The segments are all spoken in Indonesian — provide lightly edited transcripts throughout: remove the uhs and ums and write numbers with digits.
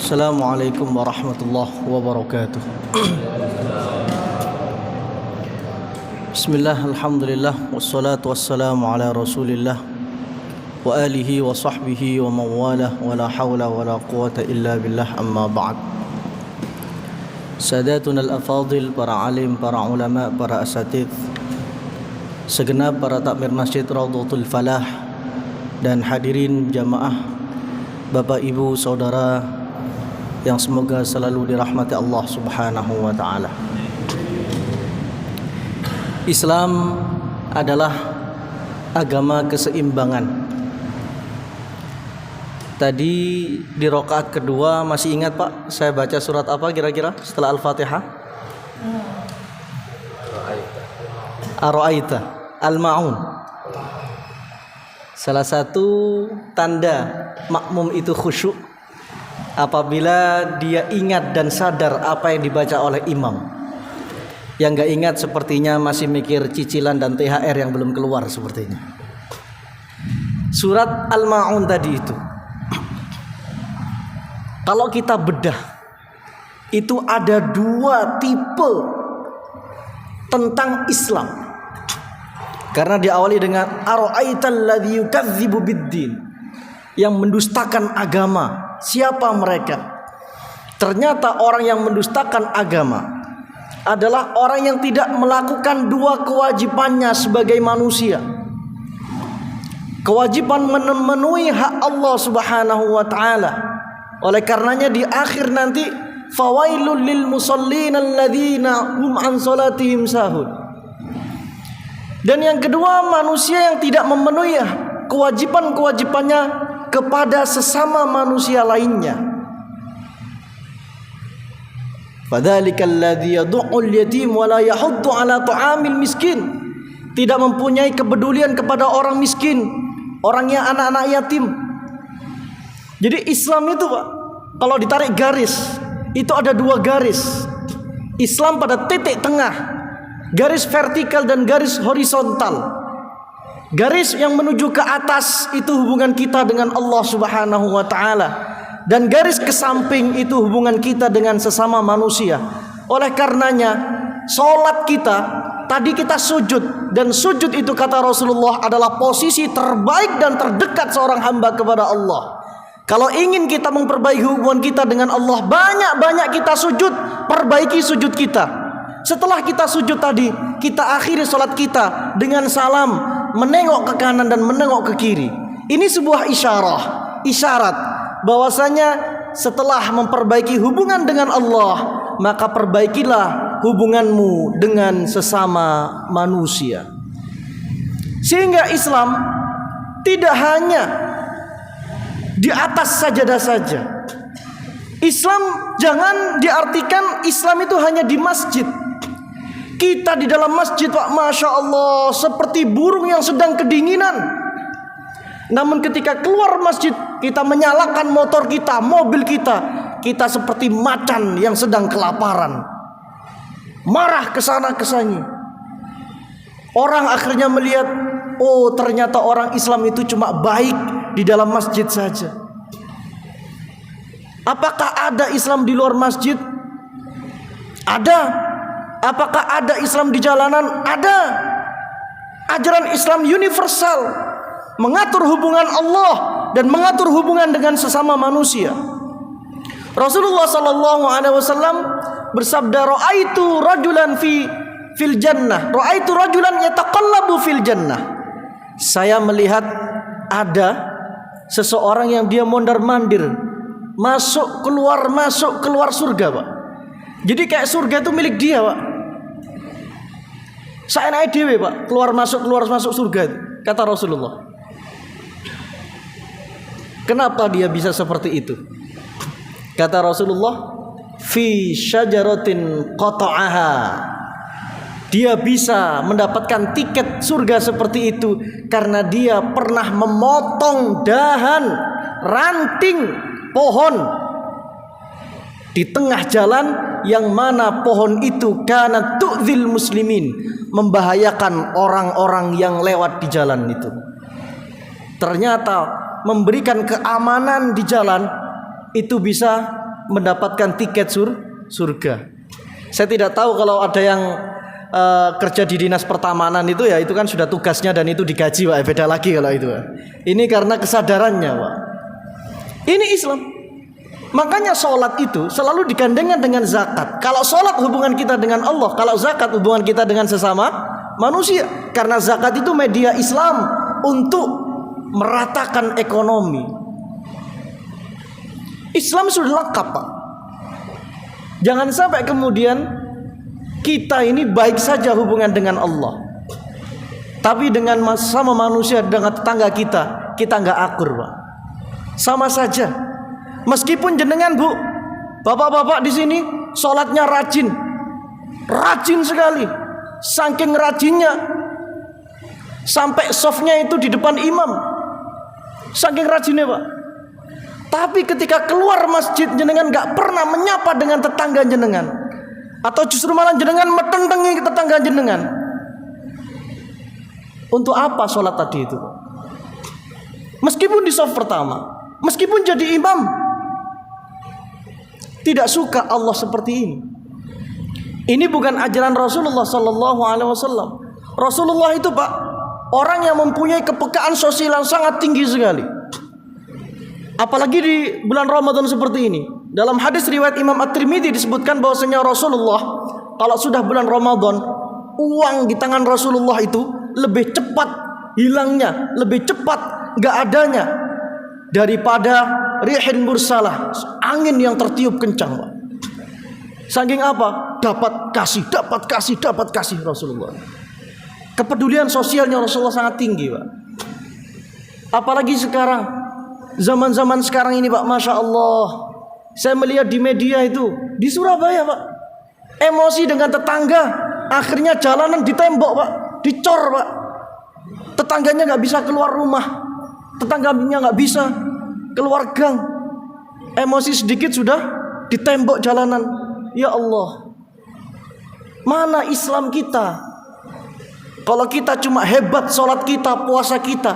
Assalamualaikum warahmatullahi wabarakatuh. Bismillah, alhamdulillah, wassalatu wassalamu ala rasulillah wa alihi wa sahbihi wa mawalah, wa la hawla wa la quwata illa billah, amma ba'd. Sadatuna al-afadil, para alim, para ulama, para asatidz, segenap para takmir masjid Raudhatul Falah, dan hadirin jamaah, bapak ibu saudara yang semoga selalu dirahmati Allah Subhanahu wa ta'ala. Islam adalah agama keseimbangan. Tadi di rakaat kedua, masih ingat Pak, saya baca surat apa kira-kira setelah Al-Fatihah? Ar-Ra'aita, Al-Ma'un. Salah satu tanda makmum itu khusyuk apabila dia ingat dan sadar apa yang dibaca oleh imam. Yang gak ingat sepertinya masih mikir cicilan dan THR yang belum keluar sepertinya. Surat Al-Ma'un tadi itu, kalau kita bedah, itu ada dua tipe tentang Islam. Karena diawali dengan ara'aital ladzi yukadzibu biddin, yang mendustakan agama. Siapa mereka? Ternyata orang yang mendustakan agama adalah orang yang tidak melakukan dua kewajibannya sebagai manusia. Kewajiban memenuhi hak Allah Subhanahu wa ta'ala. Oleh karenanya di akhir nanti, fawailul lil musallin alladzina hum an salatihim sahun. Dan yang kedua, manusia yang tidak memenuhi kewajiban-kewajibannya kepada sesama manusia lainnya. Fadzalikal ladzi yad'ul yatim wa la yahuddu 'ala ta'amil miskin. Tidak mempunyai kepedulian kepada orang miskin, orangnya anak-anak yatim. Jadi Islam itu, Pak, kalau ditarik garis, itu ada dua garis. Islam pada titik tengah, garis vertikal dan garis horizontal. Garis yang menuju ke atas itu hubungan kita dengan Allah Subhanahu wa ta'ala, dan garis ke samping itu hubungan kita dengan sesama manusia. Oleh karenanya salat kita, tadi kita sujud, dan sujud itu kata Rasulullah adalah posisi terbaik dan terdekat seorang hamba kepada Allah. Kalau ingin kita memperbaiki hubungan kita dengan Allah, banyak-banyak kita sujud, perbaiki sujud kita. Setelah kita sujud tadi, kita akhiri salat kita dengan salam, menengok ke kanan dan menengok ke kiri. Ini sebuah isyarat bahwasanya setelah memperbaiki hubungan dengan Allah, maka perbaikilah hubunganmu dengan sesama manusia. Sehingga Islam tidak hanya di atas sajadah saja. Islam jangan diartikan Islam itu hanya di masjid. Kita di dalam masjid, Pak, Masya Allah, seperti burung yang sedang kedinginan. Namun ketika keluar masjid, kita menyalakan motor kita, mobil kita, kita seperti macan yang sedang kelaparan, marah kesana kesini. Orang akhirnya melihat, oh ternyata orang Islam itu cuma baik di dalam masjid saja. Apakah ada Islam di luar masjid? Ada. Apakah ada Islam di jalanan? Ada. Ajaran Islam universal, mengatur hubungan Allah dan mengatur hubungan dengan sesama manusia. Rasulullah sallallahu alaihi wasallam bersabda, "Ra'aitu rajulan fil jannah, ra'aitu rajulan yataqallabu fil jannah." Saya melihat ada seseorang yang dia mondar-mandir, masuk keluar surga, Pak. Jadi kayak surga itu milik dia, Pak. Saya naik dewe, Pak, keluar masuk surga, kata Rasulullah. Kenapa dia bisa seperti itu? Kata Rasulullah, fi syajaratin qata'aha. Dia bisa mendapatkan tiket surga seperti itu karena dia pernah memotong dahan ranting pohon di tengah jalan, yang mana pohon itu kana tu'dzil muslimin, membahayakan orang-orang yang lewat di jalan itu. Ternyata memberikan keamanan di jalan itu bisa mendapatkan tiket surga. Saya tidak tahu kalau ada yang kerja di dinas pertamanan itu ya, itu kan sudah tugasnya dan itu digaji Pak, beda lagi kalau itu Pak. Ini karena kesadarannya Pak. Ini Islam. Makanya sholat itu selalu digandengkan dengan zakat. Kalau sholat hubungan kita dengan Allah, kalau zakat hubungan kita dengan sesama manusia. Karena zakat itu media Islam untuk meratakan ekonomi. Islam sudah lengkap Pak. Jangan sampai kemudian kita ini baik saja hubungan dengan Allah, tapi dengan sama manusia, dengan tetangga kita nggak akur Pak. Sama saja. Meskipun jenengan Bu, bapak-bapak di sini sholatnya rajin sekali, saking rajinnya sampai softnya itu di depan imam, saking rajinnya Pak. Tapi ketika keluar masjid jenengan gak pernah menyapa dengan tetangga jenengan, atau justru malah jenengan metentengi tetangga jenengan. Untuk apa sholat tadi itu? Meskipun di shaf pertama, meskipun jadi imam, tidak suka Allah seperti ini. Ini bukan ajaran Rasulullah Sallallahu Alaihi Wasallam. Rasulullah itu Pak, orang yang mempunyai kepekaan sosial yang sangat tinggi sekali. Apalagi di bulan Ramadan seperti ini. Dalam hadis riwayat Imam At-Tirmidzi disebutkan bahwasanya Rasulullah kalau sudah bulan Ramadan, uang di tangan Rasulullah itu lebih cepat hilangnya, lebih cepat gak adanya daripada rihin mursalah, angin yang tertiup kencang Pak. Saking apa? Dapat kasih Rasulullah. Kepedulian sosialnya Rasulullah sangat tinggi Pak. Apalagi sekarang, zaman-zaman sekarang ini Pak, Masya Allah, saya melihat di media itu di Surabaya Pak, emosi dengan tetangga, akhirnya jalanan ditembok Pak, dicor Pak. Tetangganya gak bisa keluar rumah, tetangganya gak bisa keluar gang, emosi sedikit sudah ditembok jalanan. Ya Allah, mana Islam kita? Kalau kita cuma hebat sholat kita, puasa kita,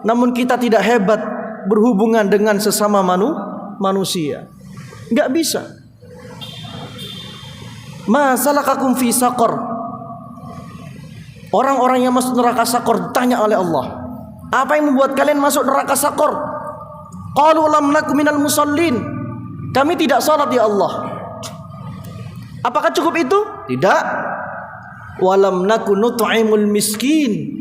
namun kita tidak hebat berhubungan dengan sesama manusia, nggak bisa. Ma salakakum fi saqar. Orang-orang yang masuk neraka saqar ditanya oleh Allah, apa yang membuat kalian masuk neraka saqar? Qalu lam naku minal musallin. Kami tidak salat ya Allah. Apakah cukup itu? Tidak. Walam naku nut'imul miskin.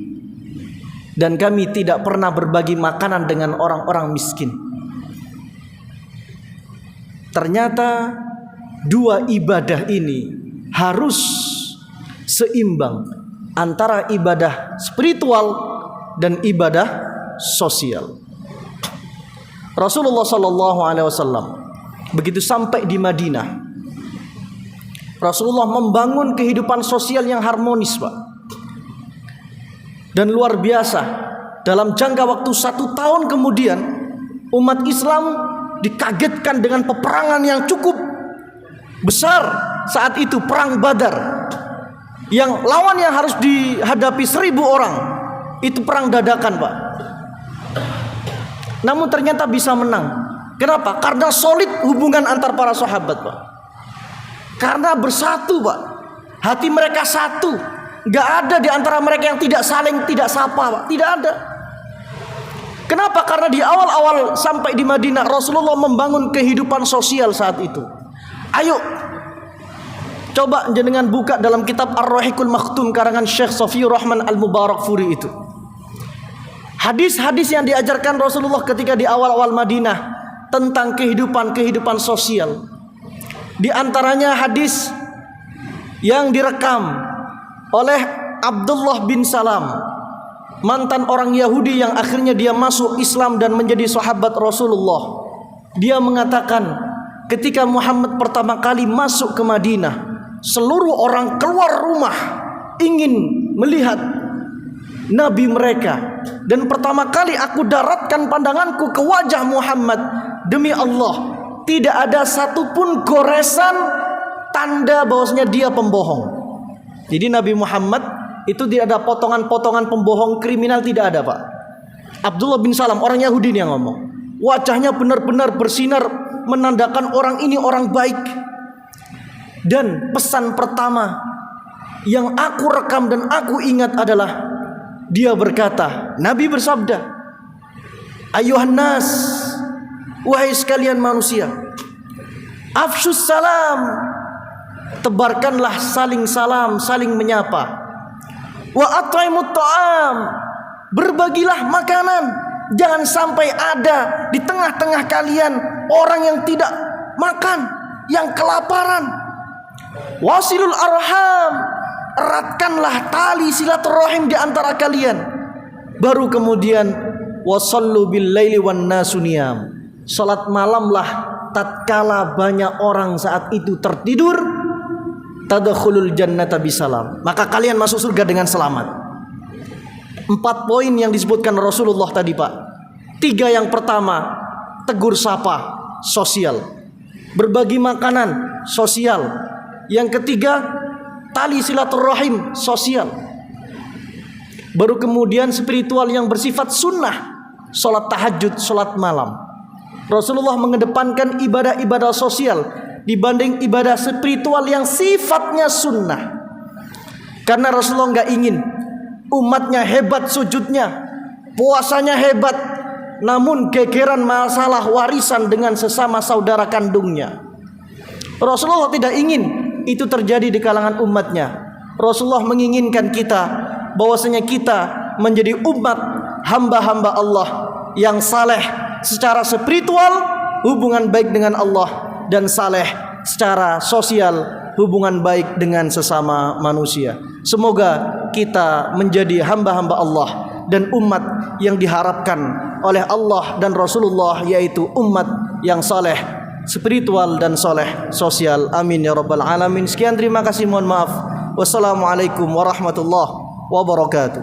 Dan kami tidak pernah berbagi makanan dengan orang-orang miskin. Ternyata dua ibadah ini harus seimbang antara ibadah spiritual dan ibadah sosial. Rasulullah Sallallahu Alaihi Wasallam begitu sampai di Madinah, Rasulullah membangun kehidupan sosial yang harmonis Pak. Dan luar biasa, dalam jangka waktu 1 tahun kemudian umat Islam dikagetkan dengan peperangan yang cukup besar. Saat itu perang Badar, yang lawan yang harus dihadapi 1000 orang, itu perang dadakan Pak. Namun ternyata bisa menang. Kenapa? Karena solid hubungan antar para sahabat Pak. Karena bersatu Pak, hati mereka satu. Gak ada di antara mereka yang tidak saling tidak sapa Pak. Tidak ada. Kenapa? Karena di awal-awal sampai di Madinah Rasulullah membangun kehidupan sosial saat itu. Ayo coba jenengan buka dalam kitab Ar-Rahiqul Maktum karangan Syekh Safiyur Rahman Al-Mubarakfuri itu. Hadis-hadis yang diajarkan Rasulullah ketika di awal-awal Madinah tentang kehidupan sosial. Di antaranya hadis yang direkam oleh Abdullah bin Salam, mantan orang Yahudi yang akhirnya dia masuk Islam dan menjadi sahabat Rasulullah. Dia mengatakan, ketika Muhammad pertama kali masuk ke Madinah, seluruh orang keluar rumah ingin melihat Nabi mereka. Dan pertama kali aku daratkan pandanganku ke wajah Muhammad, demi Allah, tidak ada satupun goresan tanda bahwasanya dia pembohong. Jadi Nabi Muhammad itu tidak ada potongan-potongan pembohong kriminal, tidak ada Pak. Abdullah bin Salam orang Yahudi yang ngomong, wajahnya benar-benar bersinar menandakan orang ini orang baik. Dan pesan pertama yang aku rekam dan aku ingat adalah dia berkata, Nabi bersabda, ayuhan nas, wahai sekalian manusia, afshus salam, tebarkanlah saling salam, saling menyapa. Wa at'imut ta'am, berbagilah makanan. Jangan sampai ada di tengah-tengah kalian orang yang tidak makan, yang kelaparan. Wasilul arham, eratkanlah tali silaturahim di antara kalian. Baru kemudian wasallu bil laili wan nasu niyam, salat malamlah tatkala banyak orang saat itu tertidur. Tadkhulul jannata bisalam, maka kalian masuk surga dengan selamat. 4 poin yang disebutkan Rasulullah tadi, Pak. 3 yang pertama, tegur sapa, sosial. Berbagi makanan, sosial. Yang ketiga, tali silaturahim, sosial. Baru kemudian spiritual yang bersifat sunnah, sholat tahajud, sholat malam. Rasulullah mengedepankan ibadah-ibadah sosial dibanding ibadah spiritual yang sifatnya sunnah. Karena Rasulullah nggak ingin umatnya hebat sujudnya, puasanya hebat, namun gegeran masalah warisan dengan sesama saudara kandungnya. Rasulullah tidak ingin itu terjadi di kalangan umatnya. Rasulullah menginginkan kita bahwasanya kita menjadi umat hamba-hamba Allah yang saleh secara spiritual, hubungan baik dengan Allah, dan saleh secara sosial, hubungan baik dengan sesama manusia. Semoga kita menjadi hamba-hamba Allah dan umat yang diharapkan oleh Allah dan Rasulullah, yaitu umat yang saleh spiritual dan soleh sosial. Amin ya rabbal alamin. Sekian, terima kasih, mohon maaf. Wassalamualaikum warahmatullahi wabarakatuh.